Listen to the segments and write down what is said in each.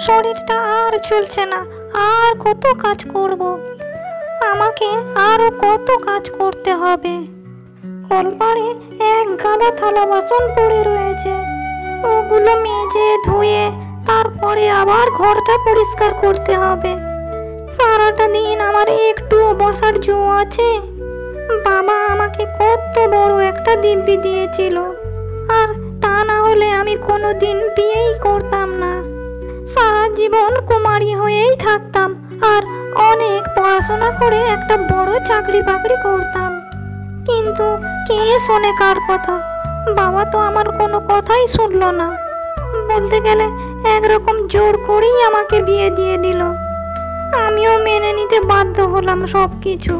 শরীরটা আর চলছে না, আর কত কাজ করব। আমাকে আরো কত কাজ করতে হবে। কলপাড়ে এক গাদা থালা বাসন পড়ে রয়েছে, ওগুলো মেজে ধুয়ে তারপরে আবার ঘরটা পরিষ্কার করতে হবে। সারাটা দিন আমার একটুও বসার জো আছে? বাবা আমাকে কত বড় একটা দিব্যি দিয়েছিল, আর তা না হলে আমি কোনোদিন বিয়েই করতাম না। সারা জীবন কুমারী হয়েই থাকতাম, আর অনেক পড়াশোনা করে একটা বড় চাকরি বাকরি করতাম। কিন্তু কে শোনে কার কথা? বাবা তো আমার কোনো কথাই শুনলো না। বলতে গেলে একরকম জোর করেই আমাকে বিয়ে দিয়ে দিল। আমিও মেনে নিতে বাধ্য হলাম সব কিছু।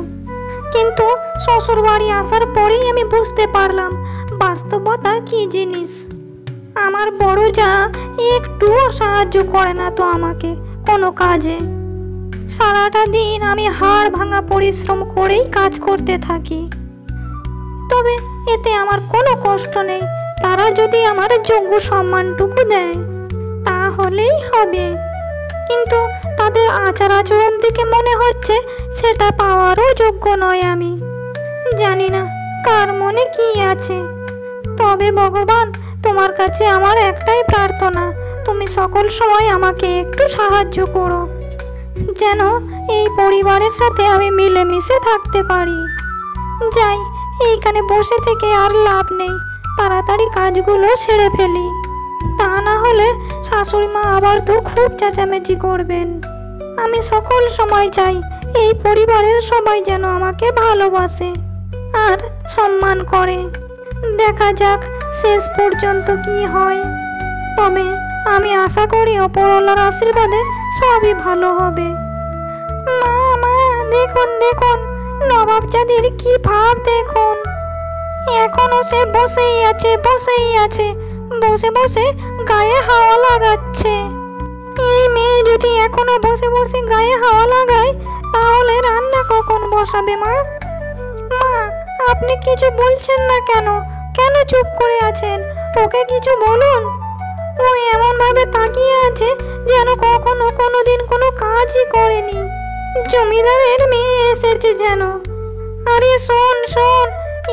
কিন্তু শ্বশুর বাড়ি আসার পরেই আমি বুঝতে পারলাম বাস্তবতা কি জিনিস। আমার বড় যা একটুও সাহায্য করে না তো আমাকে কোনো কাজে। সারাটা দিন আমি হাড় ভাঙা পরিশ্রম করেই কাজ করতে থাকি। তবে এতে আমার কোনো কষ্ট নেই। তারা যদি আমার যোগ্য সম্মানটুকু দেয় তাহলেই হবে। কিন্তু তাদের আচার আচরণ থেকে মনে হচ্ছে সেটা পাওয়ারও যোগ্য নয় আমি। জানি না কার মনে কি আছে। তবে ভগবান, তোমার কাছে আমার একটাই প্রার্থনা, তুমি সকল সময় আমাকে একটু সাহায্য করো, যেন এই পরিবারের সাথে আমি মিলেমিশে থাকতে পারি। যাই, এইখানে বসে থেকে আর লাভ নেই, তাড়াতাড়ি কাজগুলো সেরে ফেলি। তা না হলে শাশুড়ি মা আবার তো খুব চেঁচামেচি করবেন। আমি সকল সময় চাই এই পরিবারের সবাই যেন আমাকে ভালোবাসে আর সম্মান করে। দেখা যাক শেষ পর্যন্ত কি হয়। তবে আমি আশা করি ওপরওয়ালার আশীর্বাদে সবই ভালো হবে। মা মা, দেখুন দেখুন নবাবজাদির কি ভাব দেখুন। এখনো সে বসেই আছে বসে বসে গায়ে হাওয়া লাগাচ্ছে। এই মেয়ে যদি এখনো বসে বসে গায়ে হাওয়া লাগায় তাহলে রান্না কখন বসাবে মা? মা, আপনি কিছু বলছেন না কেন? কেন চুপ করে আছেন? ওকে কিছু বলুন। ও এমন ভাবে তাকিয়ে আছে যেন কখনো কোনোদিন কোনো কাজই করেনি। জমিদারের মেয়ে এসেছে যেন। আরে শোন শোন,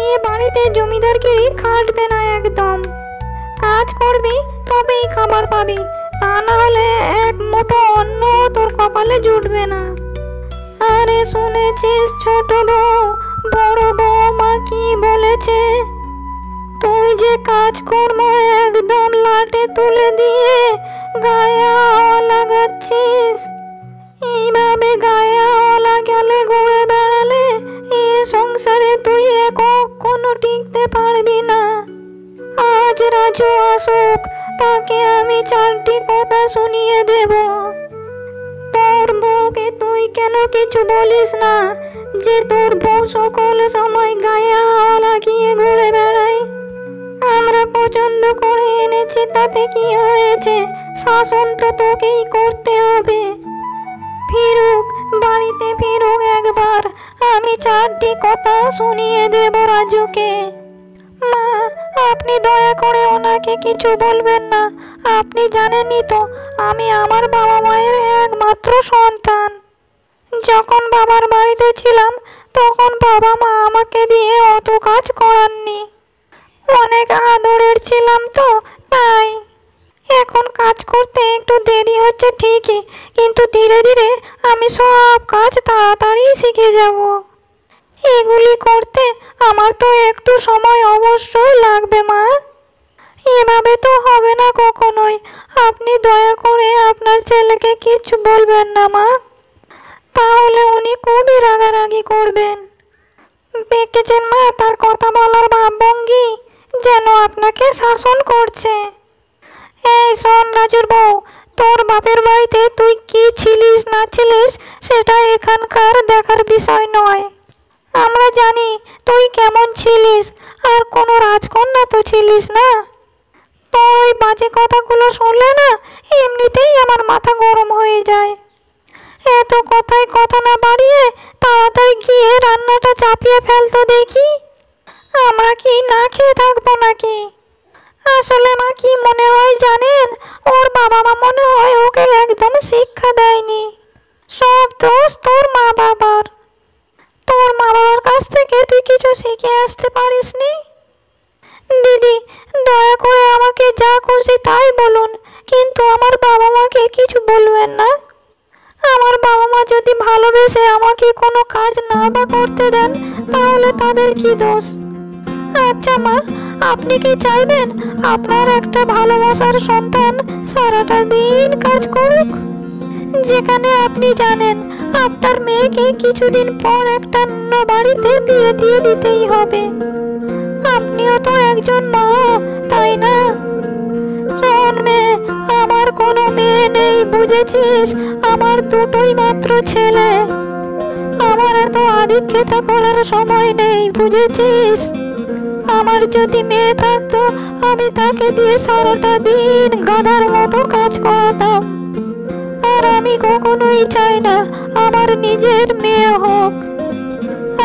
এ বাড়িতে জমিদারগিরি খাটবে না একদম। কাজ করবি তবেই খাবার পাবি, তা না হলে এক মুঠো অন্ন তোর কপালে জুটবে না। আরে শুনেছিস ছোট বউ, বড় বৌমা কি বলেছে? তুই যে কাজকর্ম একদম লাটে তুলে দিয়ে গায়ে হাওয়া লাগাচ্ছিস, এইভাবে গায়ে হাওয়া লাগালে ঘুরে বেড়ালে এ সংসারে তুই কখনো টিকতে পারবি না। আজ রাজু আসুক, তাকে আমি 4টি কথা শুনিয়ে দেব। তোর বউকে তুই কেন কিছু বলিস না যে তোর বউ সকল সময় গায়ে হাওয়া লাগিয়ে ঘুরে বেড়ায়? আমরা পছন্দ করে এনেছি, তাতে কি হয়েছে? শাসন তো তোকেই করতে হবে। ফিরুক, বাড়িতে ফিরুক একবার, আমি 4টি কথা শুনিয়ে দেব রাজুকে। মা, আপনি দয়া করে ওনাকে কিছু বলবেন না। আপনি জানেনই তো আমি আমার বাবা মায়ের একমাত্র সন্তান। যখন বাবার বাড়িতে ছিলাম তখন বাবা মা আমাকে দিয়ে অত কাজ করাননি। অনেক আদরের ছিলাম তো তাই। এখন কাজ করতে একটু দেরি হচ্ছে ঠিকই, কিন্তু ধীরে ধীরে আমি সব কাজ তাড়াতাড়ি শিখে যাব। এগুলি করতে আমার তো একটু সময় অবশ্যই লাগবে মা। এভাবে তো হবে না কখনোই। আপনি দয়া করে আপনার ছেলেকে কিছু বলবেন না মা, তাহলে উনি খুবই রাগারাগি করবেন। দেখেছেন মা তার কথা বলার ভাবভঙ্গি, যেন আপনাকে শাসন করছে। এই শোন রাজুর বউ, তোর বাপের বাড়িতে তুই কি ছিলিস না ছিলিস সেটা এখানকার দেখার বিষয় নয়। আমরা জানি তুই কেমন ছিলিস, আর কোনো রাজকন্যা তো ছিলিস না। তো ওই বাজে কথাগুলো শুনলে না এমনিতেই আমার মাথা গরম হয়ে যায়। এত কথায় কথা না বাড়িয়ে তাড়াতাড়ি গিয়ে রান্নাটা চাপিয়ে ফেলতো দেখি। আমরা কি না খেয়ে থাকবো নাকি? আসলে মা কি মনে হয় জানেন, ওর বাবা মা মনে হয় ওকে একদম শিখে আসতে পারিসনি? দিদি, দয়া করে আমাকে যা খুশি তাই বলুন, কিন্তু আমার বাবা মাকে কিছু বলবেন না। আমার বাবা মা যদি ভালোবেসে আমাকে কোনো কাজ না বা করতে দেন, তাহলে তাদের কি দোষ? আচ্ছা মা, আপনি কি চাইবেন আপনার একটা ভালোবাসার সন্তান সারাটা দিন কাজ করুক, যেখানে আপনি জানেন আপনার মেয়েকে কিছুদিন পর একটা অন্য বাড়িতে বিয়ে দিয়ে দিতেই হবে? আপনিও তো একজন মা, তাই না? শোন মেয়ে, আমার কোনো মেয়ে নেই, বুঝেছিস? আমার দুটোই মাত্র ছেলে। আমার এত আদিক্ষেতা করার সময় নেই, বুঝেছিস? আমার যদি মেয়ে থাকতো, আমি তাকে দিয়ে সারাটা দিন গাধার মতো কাজ করাতাম। আর আমি কখনোই চাই না আমার নিজের মেয়ে হোক।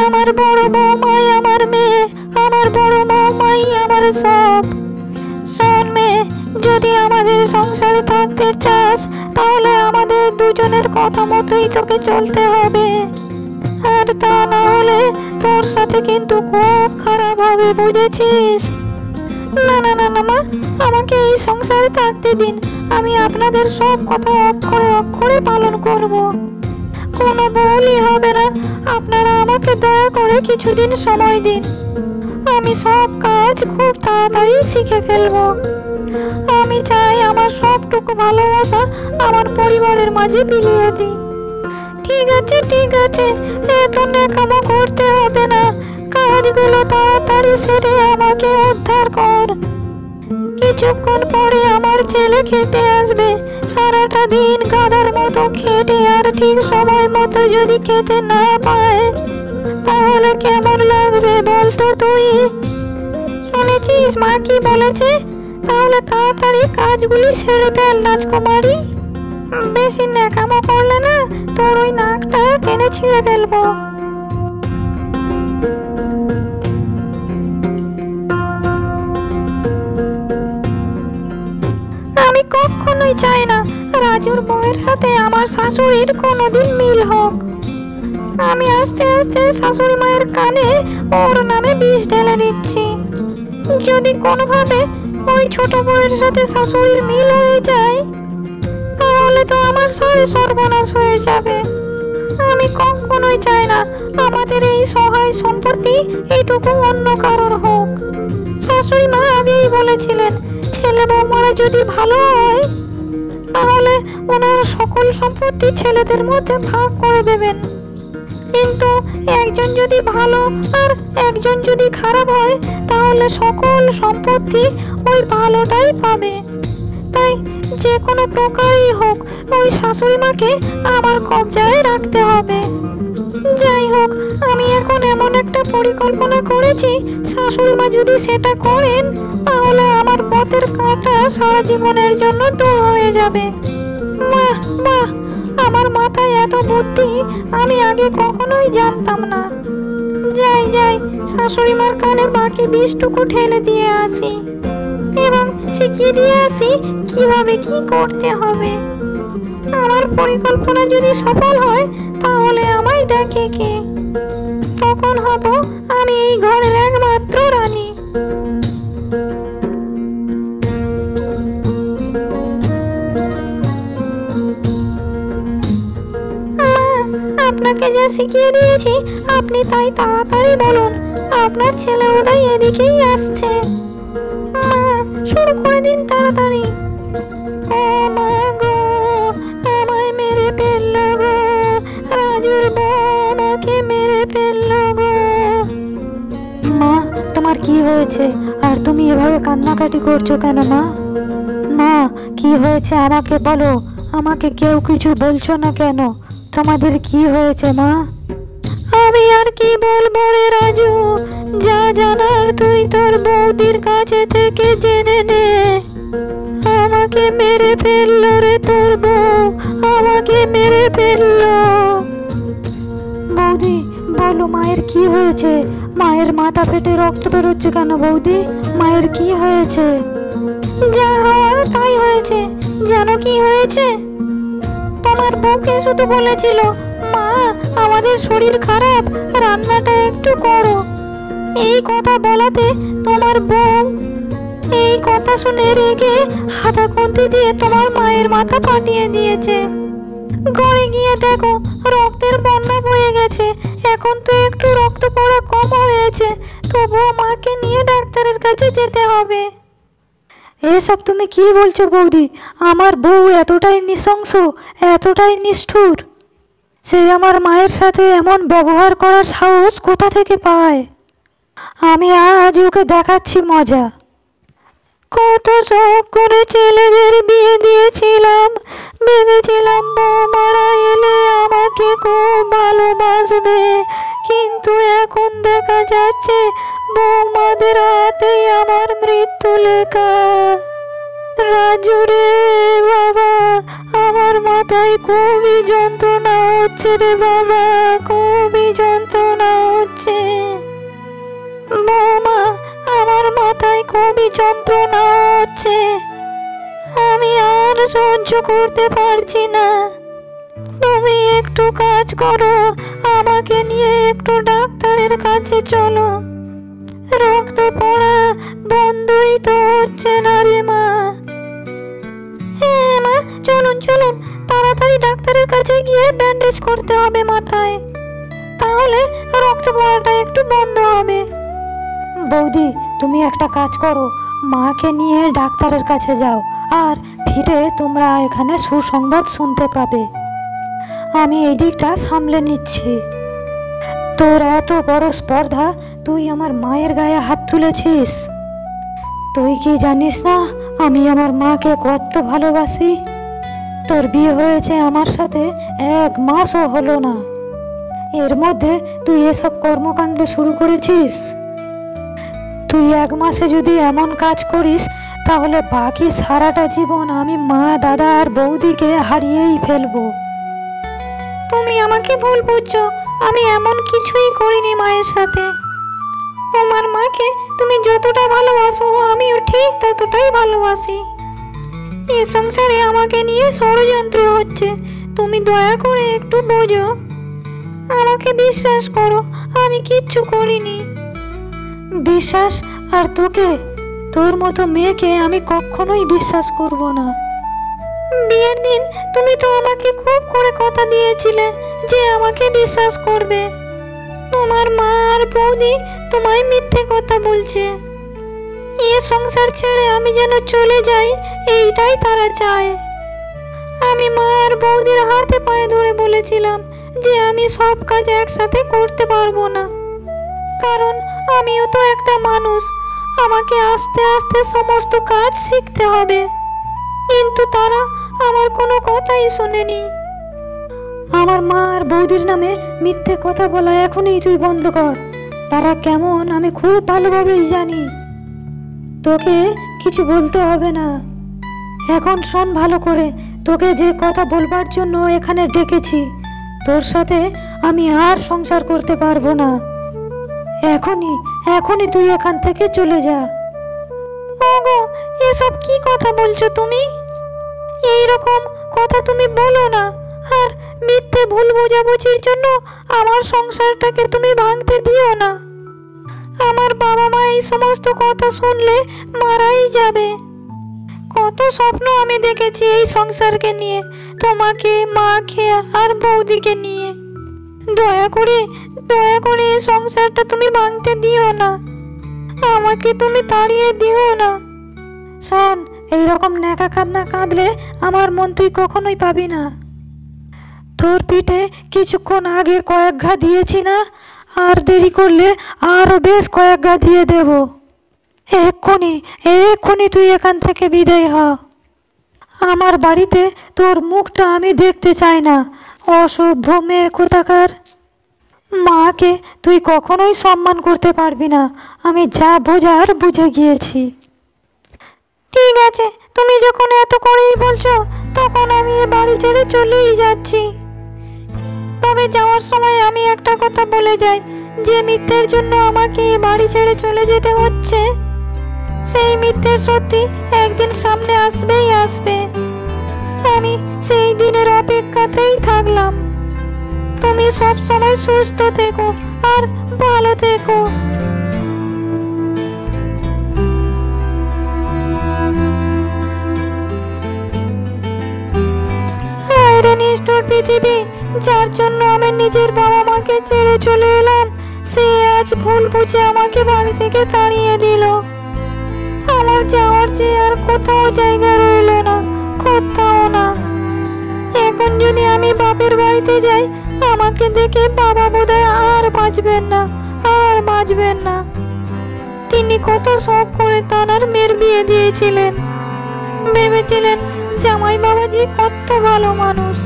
আমার বড় বৌমাই আমার মেয়ে, আমার বড় বৌমাই আমার সব। শোন মেয়ে, যদি আমাদের সংসারে থাকতে চাস, তাহলে আমাদের দুজনের কথা মতোই তোকে চলতে হবে। আর তা না হলে তোর সাথে কিন্তু খুব খারাপ হবে, বুঝেছিস? না না না না মা, আমাকে এই সংসারে থাকতে দিন। আমি আপনাদের সব কথা অক্ষরে অক্ষরে পালন করব। কোনো ভুলই হবে না। আপনারা আমাকে দয়া করে কিছুদিন সময় দিন। আমি সব কাজ খুব তাড়াতাড়ি শিখে ফেলবো। আমি চাই আমার সবটুকু ভালোবাসা আমার পরিবারের মাঝে বিলিয়ে দিই। ঠিক আছে ঠিক আছে, এত নেকামো করতে হবে না। কাজগুলো তাড়াতাড়ি সেরে আমাকে উদ্ধার কর। কিছুক্ষণ পরে আমার ছেলে খেতে আসবে। সারাটা দিন গাধার মতো খেটে আর ঠিক সময় মতো যদি খেতে না পায়, তাহলে কেমন লাগবে বলতো তুই? শুনেছিস মা কি বলেছে? তাহলে তাড়াতাড়ি কাজগুলি সেরে ফেল রাজকুমারী। বেশি ন্যাকামো করলে না, তোর ওই নাকটা টেনে ছিঁড়ে ফেলবো। আমি কখনোই চাই না রাজুর বউয়ের সাথে আমার শাশুড়ির কোনোদিন মিল হোক। আমি আস্তে আস্তে শাশুড়ি মায়ের কানে ওর নামে বিষ ঢেলে দিচ্ছি। যদি কোনোভাবে ওই ছোট বউয়ের সাথে শাশুড়ির মিল হয়ে যায়, তাহলে তো আমার সারে সর্বনাশ হয়ে যাবে। আমি কখনোই চাই না আমাদের এই সহায় সম্পত্তি এইটুকু অন্য কারোর হোক। শাশুড়ি মা আগেই বলেছিলেন, ছেলে বৌমারা যদি ভালো হয়, তাহলে ওনার সকল সম্পত্তি ছেলেদের মধ্যে ভাগ করে দেবেন। কিন্তু একজন যদি ভালো আর একজন যদি খারাপ হয়, তাহলে সকল সম্পত্তি ওই ভালোটাই পাবে। তাই যে কোনো প্রকারই হোক, ওই শাশুড়ি মাকে আমার কবজায় রাখতে হবে। যাই হোক, আমি এখন এমন একটা পরিকল্পনা করেছি, শাশুড়ি মা যদি সেটা করেন, তাহলে আমার পথের কাঁটা সারা জীবনের জন্য দূর হয়ে যাবে। বাহ বাহ, আমার মাথায় এত বুদ্ধি আমি আগে কখনোই জানতাম না। যাই যাই, শাশুড়ি মার কানে বাকি বিষটুকু ঠেলে দিয়ে আসি এবং শিখিয়ে দিয়ে আসি কিভাবে কি করতে হবে। আমার পরিকল্পনা যদি সফল হয়, তাহলে আমায় দেখে কে? তখন হব আমি এই ঘরের একমাত্র রানী। আপনাকে যা শিখিয়ে দিয়েছি, আপনি তাই তাড়াতাড়ি বলুন। আপনার ছেলে বোধহয় এদিকেই আসছে। মা, শুরু করে দিন তাড়াতাড়ি। ও মা গো, আমায় মেরে ফেললো গো, রাজুর বউ আমাকে মেরে ফেললো গো। মা, তোমার কি হয়েছে? আর তুমি এভাবে কান্নাকাটি করছো কেন মা? মা, কি হয়েছে আমাকে বলো। আমাকে কেউ কিছু বলছো না কেন? তোমাদের কি হয়েছে মা? আমি আর কি বলবো রে রাজু, যা জানার তুই তোর বৌদির কাছে থেকে জেনে নে। আমাকে মেরে ফেললো রে তোর বউ, আমাকে মেরে ফেললো। বৌদি, বলো মায়ের কি হয়েছে? মায়ের মাথা ফেটে রক্ত বেরোচ্ছে কেন বৌদি? মায়ের কি হয়েছে? যা হওয়ার তাই হয়েছে। জানো কি হয়েছে? তোমার বউকে শুধু বলেছিল, মা আমাদের শরীর খারাপ, রান্নাটা একটু করো। এই কথা বলাতে তোমার বউ এই কথা শুনে রেগে হাতা খুন্তি দিয়ে তোমার মায়ের মাথা ফাটিয়ে দিয়েছে। ঘরে গিয়ে দেখো রক্তের বন্যা বয়ে গেছে। এখন তো একটু রক্ত পড়া কম হয়েছে, তবুও মাকে নিয়ে ডাক্তারের কাছে যেতে হবে। এসব তুমি কি বলছো বৌদি? আমার বউ এতটাই নৃশংস, এতটাই নিষ্ঠুর? সে আমার মায়ের সাথে এমন ব্যবহার করার সাহস কোথা থেকে পায়? আমি আজ ওকে দেখাচ্ছি মজা। কত শখ করে ছেলেদের বিয়ে দিয়েছিলাম, ভেবেছিলাম বৌমারা এলে আমাকে খুব ভালোবাসবে, কিন্তু এখন দেখা যাচ্ছে বৌমাদের হাতেই আমার মৃত্যু লেখা। রাজু রে বাবা, আমার মাথায় খুবই যন্ত্রণা হচ্ছে রে বাবা, খুবই যন্ত্রণা হচ্ছে। বৌমা, আমার মাথায় খুবই যন্ত্রণা হচ্ছে, আমি আর সহ্য করতে পারছি না। তুমি একটু কাজ করো, আমাকে নিয়ে একটু ডাক্তারের কাছে চলো। রক্ত পড়া বন্ধই তো হচ্ছে না রে মা। হ্যাঁ মা, চলুন চলুন, তাড়াতাড়ি ডাক্তারের কাছে গিয়ে ব্যান্ডেজ করতে হবে মাথায়, তাহলে রক্ত পড়াটা একটু বন্ধ হবে। বৌদি, তুমি একটা কাজ করো, মাকে নিয়ে ডাক্তারের কাছে যাও, আর ফিরে তোমরা এখানে সুসংবাদ শুনতে পাবে। আমি এই দিকটা সামলে নিচ্ছি। তোর এত বড় স্পর্ধা, তুই আমার মায়ের গায়ে হাত তুলেছিস। তুই কি জানিস না আমি আমার মাকে কত ভালোবাসি? তোর বিয়ে হয়েছে আমার সাথে 1 মাসও হলো না, এর মধ্যে তুই এসব কর্মকাণ্ড শুরু করেছিস। তুই 1 মাসে যদি এমন কাজ করিস, তাহলে বাকি সারাটা জীবন আমি মা, দাদা আর বৌদিকে হারিয়েই ফেলবো। তুমি আমাকে ভুল বুঝছো, আমি এমন কিছুই করিনি মায়ের সাথে। তোমার মাকে তুমি যতটা ভালোবাসো, আমিও ঠিক ততটাই ভালোবাসি। এই সংসারে আমাকে নিয়ে ষড়যন্ত্র হচ্ছে, তুমি দয়া করে একটু বোঝো। আমাকে বিশ্বাস করো, আমি কিচ্ছু করিনি। বিশ্বাস? আর তোকে, তোর মতো মেয়েকে আমি কখনোই বিশ্বাস করব না। বিয়ের দিন তুমি তো আমাকে খুব করে কথা দিয়েছিলে যে আমাকে বিশ্বাস করবে। তোমার মা আর বৌদি তোমায় মিথ্যে কথা বলছে। এ সংসার ছেড়ে আমি যেন চলে যাই, এইটাই তারা চায়। আমি মা আর বৌদির হাতে পায়ে ধরে বলেছিলাম যে আমি সব কাজ একসাথে করতে পারবো না, কারণ আমিও তো একটা মানুষ, আমাকে আস্তে আস্তে সমস্ত কাজ শিখতে হবে। কিন্তু তারা আমার কোনো কথাই শোনেনি। আমার মা আর বৌদির নামে মিথ্যে কথা বলা এখনই তুই বন্ধ কর। তারা কেমন আমি খুব ভালোভাবেই জানি, তোকে কিছু বলতে হবে না। এখন শোন ভালো করে, তোকে যে কথা বলবার জন্য এখানে ডেকেছি, তোর সাথে আমি আর সংসার করতে পারবো না। এখনই তুই এখান থেকে চলে যা। ওগো, এসব কি কথা বলছো তুমি? এই রকম কথা তুমি বলো না। আর মিথ্যে ভুল বোঝাবুঝির জন্য আমার সংসারটাকে তুমি ভাঙতে দিও না। আমার বাবা মা এই সমস্ত কথা শুনলে মারাই যাবে। কত স্বপ্ন আমি দেখেছি এই সংসারকে নিয়ে, তোমাকে, মাকে আর বৌদিকে নিয়ে। দয়া করে এই সংসারটা তুমি ভাঙতে দিও না, আমাকে তুমি তাড়িয়ে দিও না। শোন, এইরকম ন্যাকা কান্না কাঁদলে আমার মন তুই কখনোই পাবি না। তোর পিঠে কিছুক্ষণ আগে কয়েক ঘা দিয়েছি না, আর দেরি করলে আরও বেশ কয়েক ঘা দিয়ে দেব। এক্ষুনি তুই এখান থেকে বিদায় হ। আমার বাড়িতে তোর মুখটা আমি দেখতে চাই না, অসভ্য মেয়ে কোথাকার। মাকে তুই কখনোই সম্মান করতে পারবি না, আমি যা বোঝার বুঝে গিয়েছি। ঠিক আছে, তুমি যখন এত করেই বলছো, তখন আমি এ বাড়ি ছেড়ে চলেই যাচ্ছি। তবে যাওয়ার সময় আমি একটা কথা বলে যাই, যে মিথ্যের জন্য আমাকে এ বাড়ি ছেড়ে চলে যেতে হচ্ছে, সেই মিথ্যের সত্যি একদিন সামনে আসবেই আসবে। আমি সেই দিনের অপেক্ষাতেই থাকলাম। তুমি সব সময় সুস্থ থেকো আর ভালো থেকো। আমার পৃথিবী, যার জন্য আমি নিজের বাবা মাকে ছেড়ে চলে এলাম, সে আজ ভুল বুঝে আমাকে বাড়ি থেকে তাড়িয়ে দিল। আমার যাওয়ার যে আর কোথাও জায়গা রইল না, কোথাও না। এখন যদি আমি বাপের বাড়িতে যাই, আমাকে দেখে বাবা বোধহয় আর বাঁচবেন না, আর বাঁচবেন না। তিনি কত শখ করে তার মেয়ের বিয়ে দিয়েছিলেন, ভেবেছিলেন জামাই বাবাজি কত ভালো মানুষ।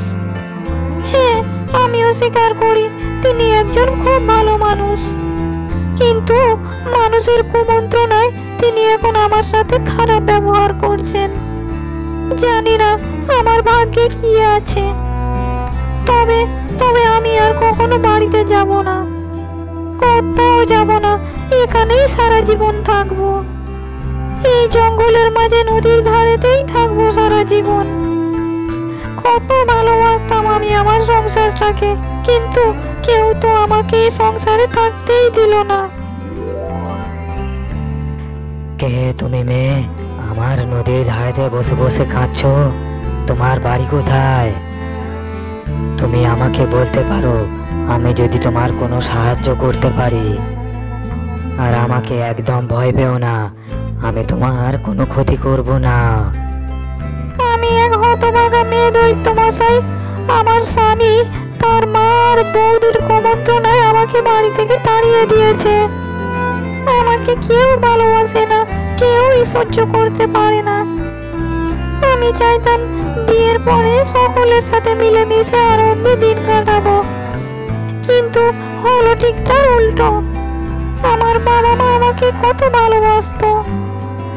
হ্যাঁ, আমিও স্বীকার করি তিনি একজন খুব ভালো মানুষ, কিন্তু মানুষের কুমন্ত্রণায় তিনি এখন আমার সাথে খারাপ ব্যবহার করছেন। জানি না আমার ভাগ্যে কি আছে। তবে তবে আমি আর কখনো বাড়িতে যাব না, কোথাও যাব না, এখানেই সারা জীবন থাকবো। এই জঙ্গলের মাঝে নদীর ধারেতেই থাকবো সারা জীবন। কত ভালোবাসতাম আমি আমার সংসারটাকে, কিন্তু কেউ তো আমাকে এই সংসারে থাকতেই দিল না। কে তুমি মেয়ে? আমার নদীর ধারেতে বসে বসে কাঁদছো। তোমার বাড়ি কোথায়? তুমি আমাকে বলতে পারো, আমি যদি তোমার কোনো সাহায্য করতে পারি। আর আমাকে একদম ভয় পেও না, আমি তোমার কোনো ক্ষতি করব না। আমি এক হতভাগা মেয়ে দৈত্য মশাই। আমার স্বামী তার মা আর বৌদির কুমন্ত্রণায় আমাকে বাড়ি থেকে তাড়িয়ে দিয়েছে। আমাকে কেউ ভালোবাসে না, কেউই সহ্য করতে পারে না। আমি চাইতাম বিয়ের পরে সকলের সাথে মিলেমিশে আনন্দে দিন কাটাবো, কিন্তু হলো ঠিক তার উল্টো। আমার বাবা মা আমাকে কত ভালোবাসতো,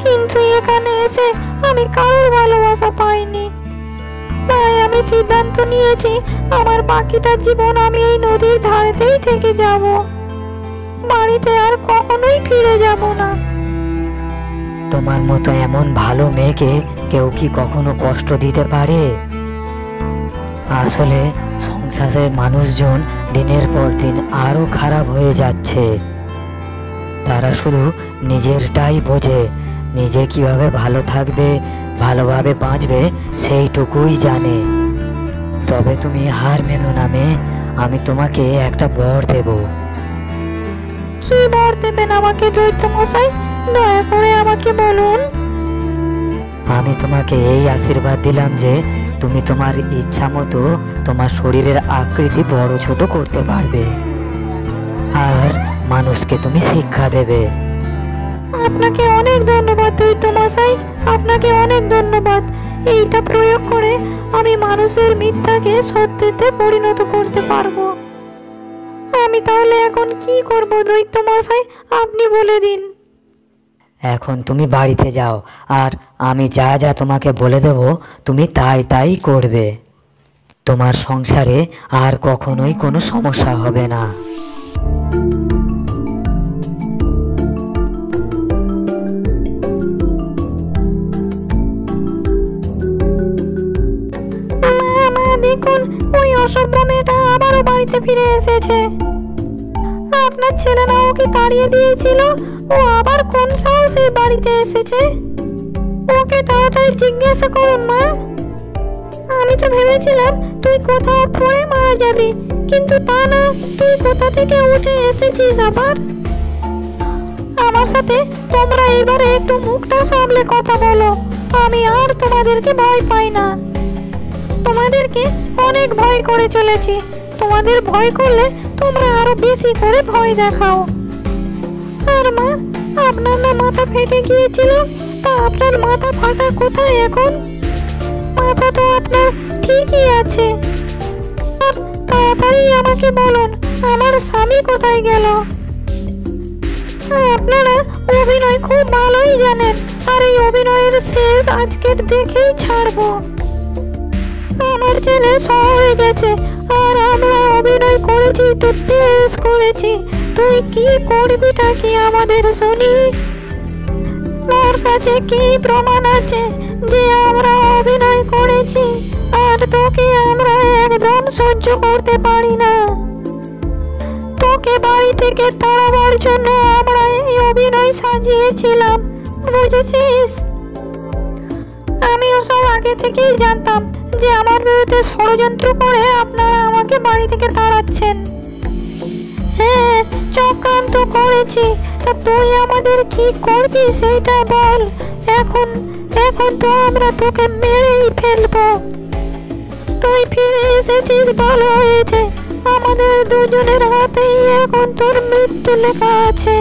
কিন্তু এখানে এসে আমি কারোর ভালোবাসা পাইনি। তাই আমি সিদ্ধান্ত নিয়েছি আমার বাকিটা জীবন আমি এই নদীর ধারেতেই থেকে যাব, বাড়িতে আর কখনোই ফিরে যাব না। তোমার মতো এমন ভালো মেয়েকে কেউ কি কখনো কষ্ট দিতে পারে? আসলে সংসারের মানুষজন দিনের পর দিন আরো খারাপ হয়ে যাচ্ছে। তারা শুধু নিজেরটাই বোঝে, নিজে কিভাবে ভালো থাকবে, ভালোভাবে বাঁচবে সেইটুকুই জানে। তবে তুমি হার মেনো না মেয়ে, আমি তোমাকে একটা বর দেব। কি বর দেবেন আমাকে দৈত্য মশাই? দয়া করে আমাকে বলুন। আমি তোমাকে এই আশীর্বাদ দিলাম যে তুমি তোমার ইচ্ছা মতো তোমার শরীরের আকৃতি বড় ছোট করতে পারবে, আর মানুষকে তুমি শিক্ষা দেবে। আপনাকে অনেক ধন্যবাদ দৈত্য মশাই, আপনাকে অনেক ধন্যবাদ। এইটা প্রয়োগ করে আমি মানুষের মিথ্যাকে সত্যিতে পরিণত করতে পারবো। আমি তাহলে এখন কি করব দৈত্য মশাই, আপনি বলে দিন। এখন তুমি বাড়িতে যাও, আর আমি যা যা তোমাকে বলে দেব তুমি তাই তাই করবে। তোমার সংসারে আর কখনোই কোনো সমস্যা হবে না। মা, দেখুন ওই অসভ্য মেয়েটা আবারও বাড়িতে ফিরে এসেছে। আপনার ছেলে না ওকে তাড়িয়ে দিয়েছিল, ও আবার কোন সাহসে বাড়িতে এসেছে? ওকে তাড়াতাড়ি জিজ্ঞাসা করুন মা। আমি তো ভেবেছিলাম তুই কোথাও পড়ে মারা যাবি, কিন্তু তা না, তুই কোথা থেকে উঠে এসেছিস আবার। আমার সাথে তোমরা এবারে একটু মুখটা সামলে কথা বলো। আমি আর তোমাদেরকে ভয় পাই না, তোমাদেরকে অনেক ভয় করে চলেছি। তোমাদের ভয় করলে তোমরা আরো বেশি করে ভয় দেখাও। আর মা, আপনার না মাথা ফেটে গিয়েছিল, তা আপনার মাথা ফাটা কোথায় এখন? মাথা তো আপনার ঠিকই আছে। আর তাড়াতাড়ি আমাকে বলুন, আমার স্বামী কোথায় গেল? আপনারা অভিনয় খুব ভালোই জানেন, আর এই অভিনয়ের শেষ আজকের দেখেই ছাড়বো। আমার ছেলে শহরে গেছে, আর আমরা অভিনয় করেছি তো বেশ করেছি। তুই কি করবিটা কি আমাদের শুনি? তোর কাছে কি প্রমাণ আছে যে আমরা অভিনয় করেছি? আর তোকে আমরা একদম সহ্য করতে পারি না। তোকে বাড়ি থেকে তাড়াবার জন্য আমরা এই অভিনয় সাজিয়েছিলাম, বুঝেছিস? আমিও সব আগে থেকেই জানতাম যে আমার বিরুদ্ধে ষড়যন্ত্র করে আপনারা আমাকে বাড়ি থেকে তাড়াচ্ছেন। হ্যাঁ, চক্রান্ত করেছি। তা তুই আমাদের কি করবি সেইটা বল। এখন এখন তো আমরা তোকে মেরেই ফেলবো। তুই ফিরে এসেছিস, ভালো হয়েছে। আমাদের দুজনের হাতেই এখন তোর মৃত্যু লেখা আছে।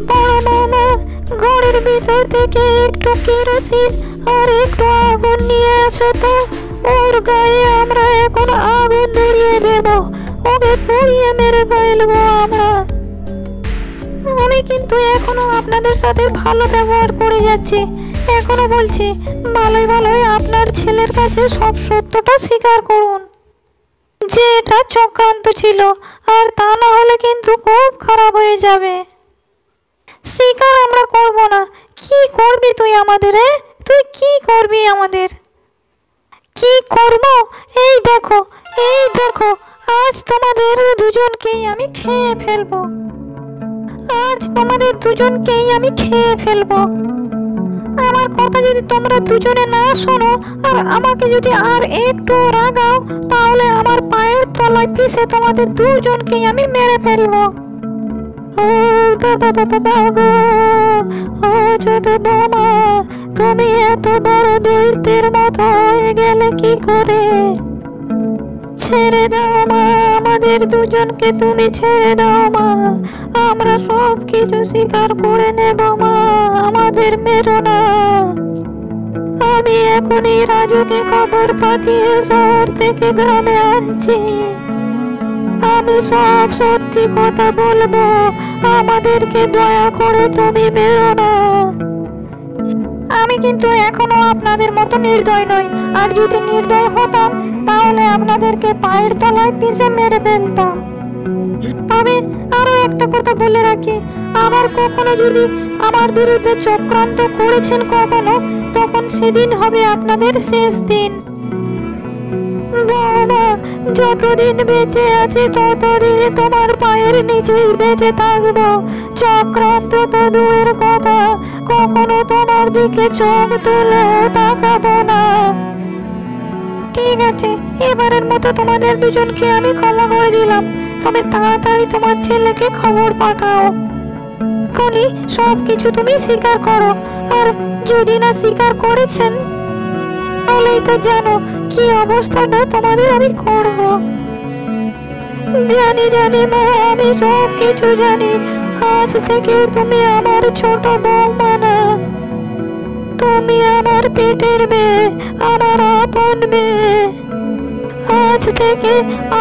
বড় মামা, ঘরের ভিতর থেকে একটু কেরোসিন আর একটু আগুন নিয়ে আসো তো। ওর গায়ে আমরা এখন আগুন ধরিয়ে দেব, ওকে পুড়িয়ে মেরে ফেলবো আমরা। আমি কিন্তু এখনো আপনাদের সাথে ভালো ব্যবহার করে যাচ্ছি। এখনো বলছি, ভালোই ভালোই আপনার ছেলের কাছে সব সত্যটা স্বীকার করুন যে এটা চক্রান্ত ছিল, আর তা না হলে কিন্তু খুব খারাপ হয়ে যাবে। স্বীকার আমরা করব না। কি করবি তুই আমাদের? তুই কি করবি আমাদের? কি করব? এই দেখো, এই দেখো, আজ তোমাদের দুজনকেই আমি খেয়ে ফেলবো। আজ তোমাদের দুজনকেই আমি খেয়ে ফেলবো। আমার কথা যদি তোমরা দুজনে না শোনো আর আমাকে যদি আর একটু রাগাও, তাহলে আমার পায়ের তলায় পিষে তোমাদের দুজনকেই আমি মেরে ফেলবো। ও বাবা বাবা গো, ও ছোট বৌমা, তুমি এত বড় দৈত্যের মতো হয়ে গেলে কি করে? ছেড়ে দাও মা, আমাদের দুজনকে তুমি ছেড়ে দাও মা। আমরা সব কিছু স্বীকার করে নেব মা, আমাদের মেরো না। আমি এখনই রাজুকে খবর পাঠিয়ে শহর থেকে গ্রামে আনছি। আমি সব সত্যি কথা বলবো, আমাদেরকে দয়া করে তুমি মেরো না। আমি কিন্তু এখনো আপনাদের মতো নির্দয় নই। আর যদি নির্দয় হতাম তাহলে আপনাদেরকে পায়ের তলায় পিষে মেরে ফেলতাম। তবে আরো একটা কথা বলে রাখি, আবার কখনো যদি আমার বিরুদ্ধে চক্রান্ত করেছেন কখনো, তখন সেদিন হবে আপনাদের শেষ দিন। বাবা, যতদিন বেঁচে আছে ততদিন তোমার পায়ের নিচেই বেঁচে থাকবো। চক্রান্ত তো দূরের কথা, কখনো তোমার দিকে চোখ তুলে তাকাবো না। ঠিক আছে, এবারের মতো তোমাদের দুজনকে আমি ক্ষমা করে দিলাম। তবে তাড়াতাড়ি তোমার ছেলেকে খবর পাঠাও। কলি সব কিছু তুমি স্বীকার করো। আর যদি না স্বীকার করেছেন, তাহলেই তো জানো কি অবস্থাটা তোমাদের আমি করব। জানি জানি মা, আমি সব কিছু জানি। আজ থেকে তুমি আমার ছোট বৌমা না, তুমি আমার পেটের মেয়ে, আমার আপন মেয়ে। আজ থেকে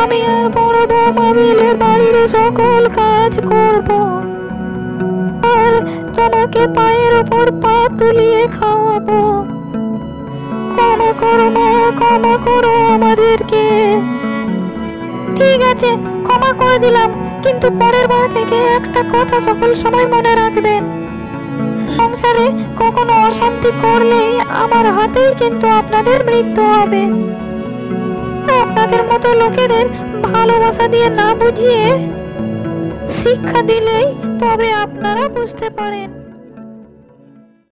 আমি আর বড় বৌমা মিলে বাড়ির সকল কাজ করব, আর তোমাকে পায়ের ওপর পা তুলিয়ে খাওয়াবো। ক্ষমা করো মা, ক্ষমা করো আমাদেরকে। ঠিক আছে, ক্ষমা করে দিলাম, কিন্তু পরের বার থেকে একটা কথা সকল সময় মনে রাখবেন। সংসারে কখনো অশান্তি করলেই আমার হাতেই কিন্তু আপনাদের মৃত্যু হবে। আপনাদের মতো লোকেদের ভালোবাসা দিয়ে না বুঝিয়ে শিক্ষা দিলেই তবে আপনারা বুঝতে পারেন।